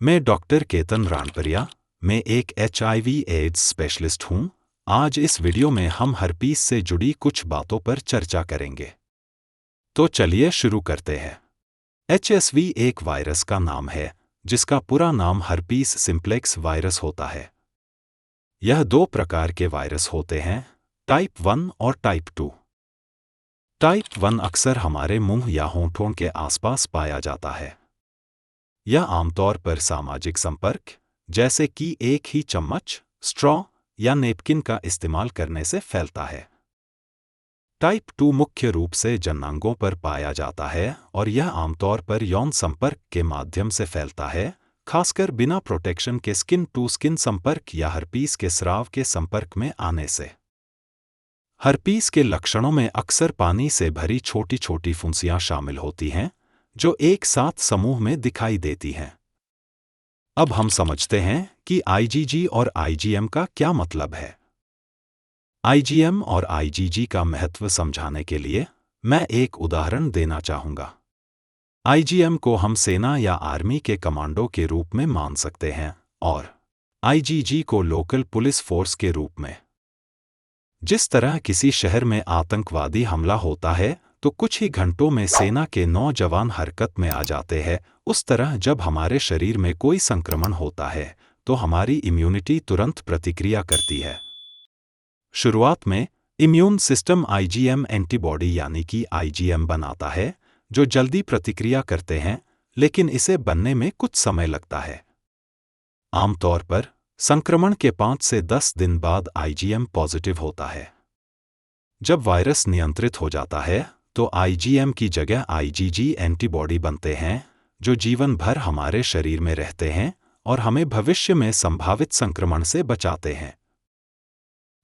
मैं डॉक्टर केतन रानपरिया, मैं एक HIV एड्स स्पेशलिस्ट हूँ। आज इस वीडियो में हम हर्पीस से जुड़ी कुछ बातों पर चर्चा करेंगे। तो चलिए शुरू करते हैं। HSV एक वायरस का नाम है जिसका पूरा नाम हर्पीस सिम्प्लेक्स वायरस होता है। यह दो प्रकार के वायरस होते हैं, टाइप 1 और टाइप 2। टाइप 1 अक्सर हमारे मुंह या होंठों के आसपास पाया जाता है। यह आमतौर पर सामाजिक संपर्क, जैसे कि एक ही चम्मच, स्ट्रॉ या नेपकिन का इस्तेमाल करने से फैलता है। टाइप 2 मुख्य रूप से जननांगों पर पाया जाता है और यह आमतौर पर यौन संपर्क के माध्यम से फैलता है, खासकर बिना प्रोटेक्शन के स्किन टू स्किन संपर्क या हर्पीस के स्राव के संपर्क में आने से। हर्पीस के लक्षणों में अक्सर पानी से भरी छोटी छोटी फुंसियां शामिल होती हैं, जो एक साथ समूह में दिखाई देती हैं। अब हम समझते हैं कि IgG और IgM का क्या मतलब है। IgM और IgG का महत्व समझाने के लिए मैं एक उदाहरण देना चाहूँगा। IgM को हम सेना या आर्मी के कमांडो के रूप में मान सकते हैं और IgG को लोकल पुलिस फोर्स के रूप में। जिस तरह किसी शहर में आतंकवादी हमला होता है तो कुछ ही घंटों में सेना के नौजवान हरकत में आ जाते हैं, उस तरह जब हमारे शरीर में कोई संक्रमण होता है तो हमारी इम्यूनिटी तुरंत प्रतिक्रिया करती है। शुरुआत में इम्यून सिस्टम IgM एंटीबॉडी यानी कि IgM बनाता है, जो जल्दी प्रतिक्रिया करते हैं, लेकिन इसे बनने में कुछ समय लगता है। आमतौर पर संक्रमण के 5 से 10 दिन बाद IgM पॉजिटिव होता है। जब वायरस नियंत्रित हो जाता है तो IgM की जगह IgG एंटीबॉडी बनते हैं, जो जीवन भर हमारे शरीर में रहते हैं और हमें भविष्य में संभावित संक्रमण से बचाते हैं।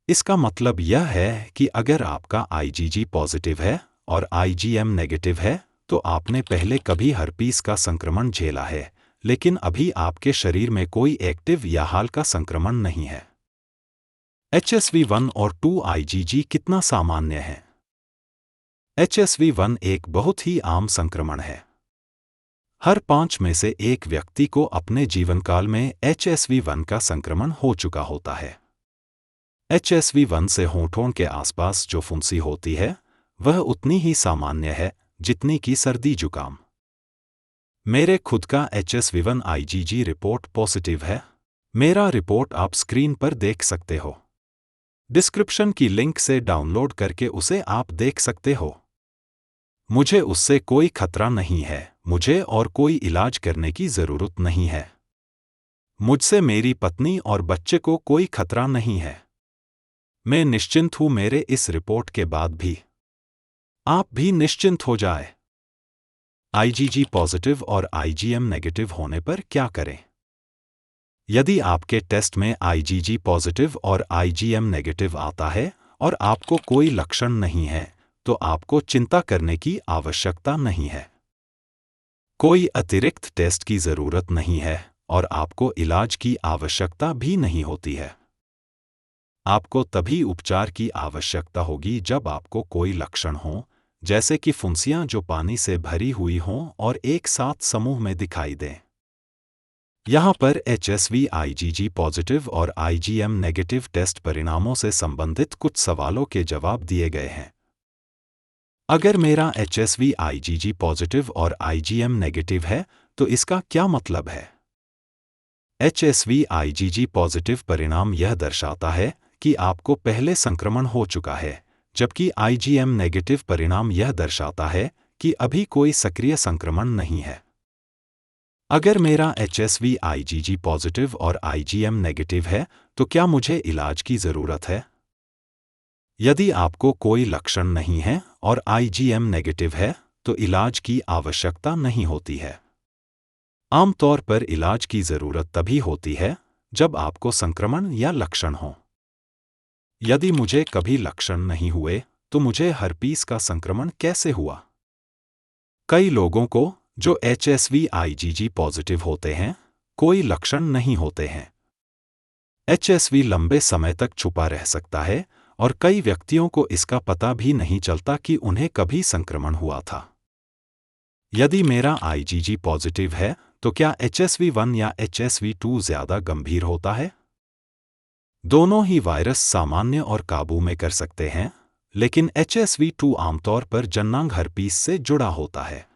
इसका मतलब यह है कि अगर आपका IgG पॉजिटिव है और IgM नेगेटिव है, तो आपने पहले कभी हर्पीस का संक्रमण झेला है, लेकिन अभी आपके शरीर में कोई एक्टिव या हाल का संक्रमण नहीं है। HSV1 और 2 IgG कितना सामान्य है? HSV1 एक बहुत ही आम संक्रमण है। हर 5 में से एक व्यक्ति को अपने जीवनकाल में HSV1 का संक्रमण हो चुका होता है। HSV1 से होंठों के आसपास जो फुंसी होती है, वह उतनी ही सामान्य है जितनी कि सर्दी जुकाम। मेरे खुद का HSV1 IgG रिपोर्ट पॉजिटिव है। मेरा रिपोर्ट आप स्क्रीन पर देख सकते हो। डिस्क्रिप्शन की लिंक से डाउनलोड करके उसे आप देख सकते हो। मुझे उससे कोई खतरा नहीं है, मुझे और कोई इलाज करने की जरूरत नहीं है। मुझसे मेरी पत्नी और बच्चे को कोई खतरा नहीं है। मैं निश्चिंत हूं मेरे इस रिपोर्ट के बाद भी। आप भी निश्चिंत हो जाए। IgG पॉजिटिव और IgM नेगेटिव होने पर क्या करें? यदि आपके टेस्ट में IgG पॉजिटिव और IgM नेगेटिव आता है और आपको कोई लक्षण नहीं है, तो आपको चिंता करने की आवश्यकता नहीं है। कोई अतिरिक्त टेस्ट की जरूरत नहीं है और आपको इलाज की आवश्यकता भी नहीं होती है। आपको तभी उपचार की आवश्यकता होगी जब आपको कोई लक्षण हो, जैसे कि फुंसियां जो पानी से भरी हुई हों और एक साथ समूह में दिखाई दें। यहाँ पर HSV IgG पॉजिटिव और IgM नेगेटिव टेस्ट परिणामों से संबंधित कुछ सवालों के जवाब दिए गए हैं। अगर मेरा HSV IgG पॉजिटिव और IgM नेगेटिव है, तो इसका क्या मतलब है? HSV IgG पॉजिटिव परिणाम यह दर्शाता है कि आपको पहले संक्रमण हो चुका है, जबकि IgM नेगेटिव परिणाम यह दर्शाता है कि अभी कोई सक्रिय संक्रमण नहीं है। अगर मेरा HSV IgG पॉजिटिव और IgM नेगेटिव है, तो क्या मुझे इलाज की ज़रूरत है? यदि आपको कोई लक्षण नहीं है और IgM नेगेटिव है, तो इलाज की आवश्यकता नहीं होती है। आमतौर पर इलाज की ज़रूरत तभी होती है जब आपको संक्रमण या लक्षण हो। यदि मुझे कभी लक्षण नहीं हुए, तो मुझे हर्पीस का संक्रमण कैसे हुआ? कई लोगों को जो HSV IgG पॉजिटिव होते हैं, कोई लक्षण नहीं होते हैं। HSV लंबे समय तक छुपा रह सकता है और कई व्यक्तियों को इसका पता भी नहीं चलता कि उन्हें कभी संक्रमण हुआ था। यदि मेरा IgG पॉजिटिव है, तो क्या HSV1 या HSV2 ज्यादा गंभीर होता है? दोनों ही वायरस सामान्य और काबू में कर सकते हैं, लेकिन HSV2 आमतौर पर जननांग हर्पीस से जुड़ा होता है।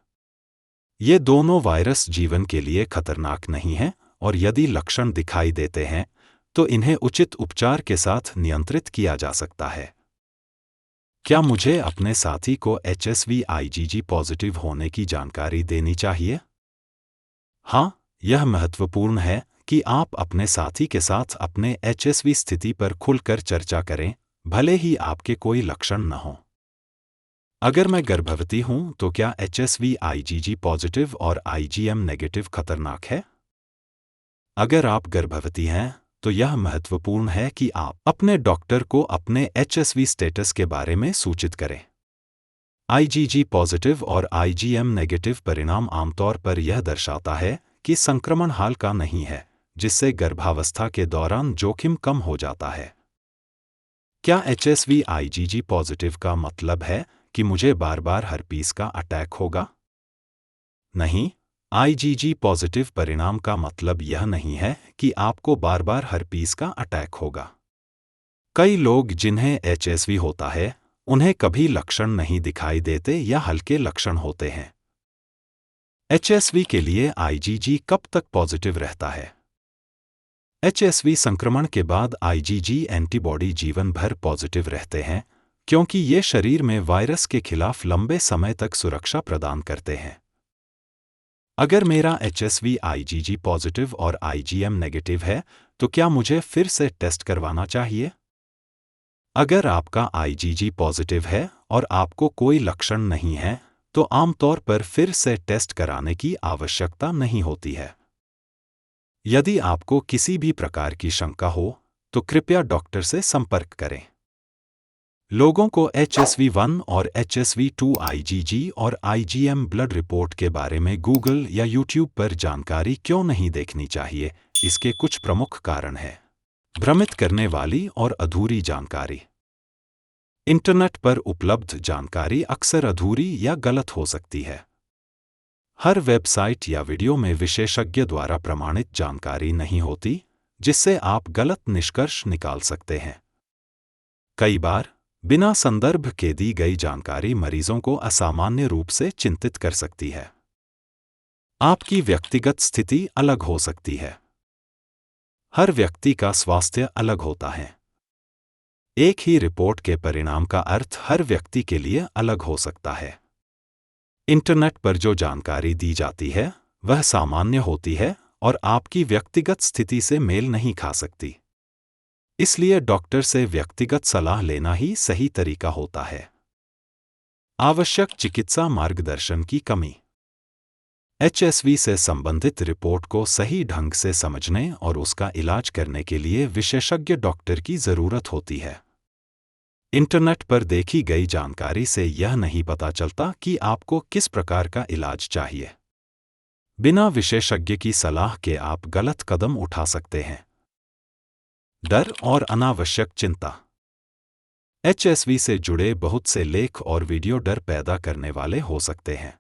ये दोनों वायरस जीवन के लिए खतरनाक नहीं हैं, और यदि लक्षण दिखाई देते हैं तो इन्हें उचित उपचार के साथ नियंत्रित किया जा सकता है। क्या मुझे अपने साथी को HSV-IgG पॉजिटिव होने की जानकारी देनी चाहिए? हाँ, यह महत्वपूर्ण है कि आप अपने साथी के साथ अपने HSV स्थिति पर खुलकर चर्चा करें, भले ही आपके कोई लक्षण न हों। अगर मैं गर्भवती हूं तो क्या HSV-IgG पॉजिटिव और IgM नेगेटिव खतरनाक है? अगर आप गर्भवती हैं तो यह महत्वपूर्ण है कि आप अपने डॉक्टर को अपने HSV स्टेटस के बारे में सूचित करें। IgG पॉजिटिव और IgM नेगेटिव परिणाम आमतौर पर यह दर्शाता है कि संक्रमण हाल का नहीं है, जिससे गर्भावस्था के दौरान जोखिम कम हो जाता है। क्या HSV-IgG पॉजिटिव का मतलब है कि मुझे बार-बार हर्पीस का अटैक होगा? नहीं, IgG पॉजिटिव परिणाम का मतलब यह नहीं है कि आपको बार-बार हर्पीस का अटैक होगा। कई लोग जिन्हें HSV होता है, उन्हें कभी लक्षण नहीं दिखाई देते या हल्के लक्षण होते हैं। HSV के लिए IgG कब तक पॉजिटिव रहता है? HSV संक्रमण के बाद IgG एंटीबॉडी जीवन भर पॉजिटिव रहते हैं, क्योंकि ये शरीर में वायरस के खिलाफ लंबे समय तक सुरक्षा प्रदान करते हैं। अगर मेरा HSV-IgG पॉजिटिव और IgM नेगेटिव है, तो क्या मुझे फिर से टेस्ट करवाना चाहिए? अगर आपका IgG पॉजिटिव है और आपको कोई लक्षण नहीं है, तो आमतौर पर फिर से टेस्ट कराने की आवश्यकता नहीं होती है। यदि आपको किसी भी प्रकार की शंका हो, तो कृपया डॉक्टर से संपर्क करें। लोगों को HSV1 और HSV2 IgG और IgM ब्लड रिपोर्ट के बारे में गूगल या यूट्यूब पर जानकारी क्यों नहीं देखनी चाहिए? इसके कुछ प्रमुख कारण हैं। भ्रमित करने वाली और अधूरी जानकारी। इंटरनेट पर उपलब्ध जानकारी अक्सर अधूरी या गलत हो सकती है। हर वेबसाइट या वीडियो में विशेषज्ञ द्वारा प्रमाणित जानकारी नहीं होती, जिससे आप गलत निष्कर्ष निकाल सकते हैं। कई बार बिना संदर्भ के दी गई जानकारी मरीजों को असामान्य रूप से चिंतित कर सकती है। आपकी व्यक्तिगत स्थिति अलग हो सकती है। हर व्यक्ति का स्वास्थ्य अलग होता है। एक ही रिपोर्ट के परिणाम का अर्थ हर व्यक्ति के लिए अलग हो सकता है। इंटरनेट पर जो जानकारी दी जाती है, वह सामान्य होती है और आपकी व्यक्तिगत स्थिति से मेल नहीं खा सकती। इसलिए डॉक्टर से व्यक्तिगत सलाह लेना ही सही तरीका होता है। आवश्यक चिकित्सा मार्गदर्शन की कमी। HSV से संबंधित रिपोर्ट को सही ढंग से समझने और उसका इलाज करने के लिए विशेषज्ञ डॉक्टर की जरूरत होती है। इंटरनेट पर देखी गई जानकारी से यह नहीं पता चलता कि आपको किस प्रकार का इलाज चाहिए। बिना विशेषज्ञ की सलाह के आप गलत कदम उठा सकते हैं। डर और अनावश्यक चिंता। HSV से जुड़े बहुत से लेख और वीडियो डर पैदा करने वाले हो सकते हैं।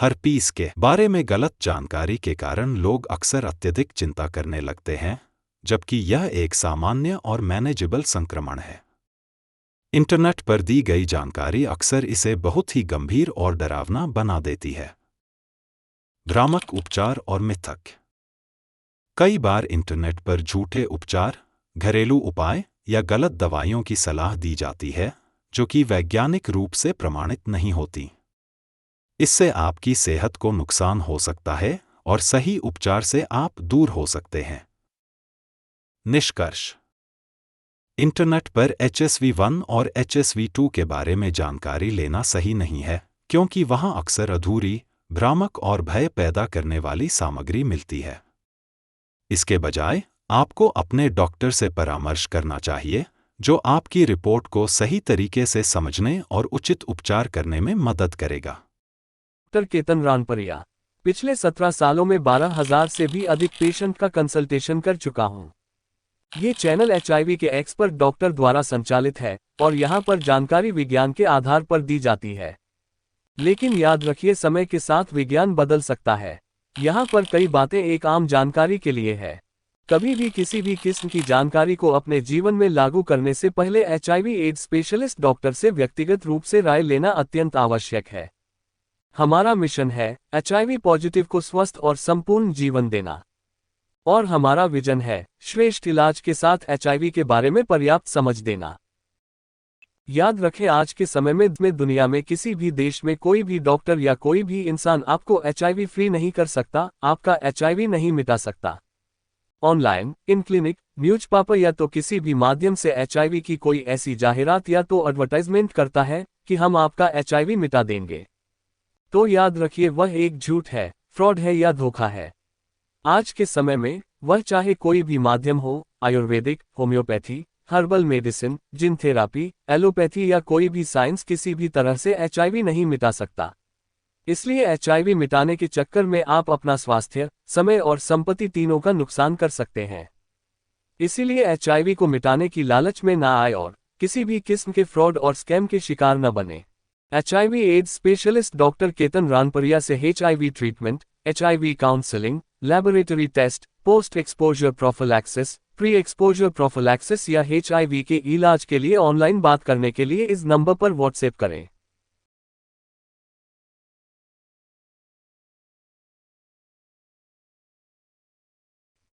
हर्पीस के बारे में गलत जानकारी के कारण लोग अक्सर अत्यधिक चिंता करने लगते हैं, जबकि यह एक सामान्य और मैनेजेबल संक्रमण है। इंटरनेट पर दी गई जानकारी अक्सर इसे बहुत ही गंभीर और डरावना बना देती है। भ्रामक उपचार और मिथक। कई बार इंटरनेट पर झूठे उपचार, घरेलू उपाय या गलत दवाइयों की सलाह दी जाती है, जो कि वैज्ञानिक रूप से प्रमाणित नहीं होती। इससे आपकी सेहत को नुकसान हो सकता है और सही उपचार से आप दूर हो सकते हैं। निष्कर्ष। इंटरनेट पर HSV1 और HSV2 के बारे में जानकारी लेना सही नहीं है, क्योंकि वहां अक्सर अधूरी, भ्रामक और भय पैदा करने वाली सामग्री मिलती है। इसके बजाय आपको अपने डॉक्टर से परामर्श करना चाहिए, जो आपकी रिपोर्ट को सही तरीके से समझने और उचित उपचार करने में मदद करेगा। डॉक्टर केतन रानपरिया। पिछले 17 सालों में 12,000 से भी अधिक पेशेंट का कंसल्टेशन कर चुका हूं। ये चैनल HIV के एक्सपर्ट डॉक्टर द्वारा संचालित है और यहां पर जानकारी विज्ञान के आधार पर दी जाती है। लेकिन याद रखिए, समय के साथ विज्ञान बदल सकता है। यहाँ पर कई बातें एक आम जानकारी के लिए है। कभी भी किसी भी किस्म की जानकारी को अपने जीवन में लागू करने से पहले एचआईवी एड्स स्पेशलिस्ट डॉक्टर से व्यक्तिगत रूप से राय लेना अत्यंत आवश्यक है। हमारा मिशन है एचआईवी पॉजिटिव को स्वस्थ और संपूर्ण जीवन देना। और हमारा विजन है श्रेष्ठ इलाज के साथ एचआईवी के बारे में पर्याप्त समझ देना। याद रखें, आज के समय में दुनिया में किसी भी देश में कोई भी डॉक्टर या कोई भी इंसान आपको एचआईवी फ्री नहीं कर सकता, आपका एचआईवी नहीं मिटा सकता। ऑनलाइन, इन क्लिनिक, न्यूज़पेपर या तो किसी भी माध्यम से एचआईवी की कोई ऐसी जाहिरात या तो एडवर्टाइजमेंट करता है कि हम आपका एचआईवी मिटा देंगे, तो याद रखिए वह एक झूठ है, फ्रॉड है या धोखा है। आज के समय में वह चाहे कोई भी माध्यम हो, आयुर्वेदिक, होम्योपैथी, हर्बल मेडिसिन, जिन थेरापी, एलोपैथी या कोई भी साइंस किसी भी तरह से एचआईवी नहीं मिटा सकता। इसलिए एचआईवी मिटाने के चक्कर में आप अपना स्वास्थ्य, समय और संपत्ति तीनों का नुकसान कर सकते हैं। इसीलिए एचआईवी को मिटाने की लालच में ना आए और किसी भी किस्म के फ्रॉड और स्कैम के शिकार न बने। HIV AIDS specialist doctor Ketan Ranpariya से HIV treatment, HIV counselling, laboratory test, post exposure prophylaxis, pre exposure prophylaxis या एचआईवी के इलाज के लिए ऑनलाइन बात करने के लिए इस नंबर पर व्हाट्सएप करें।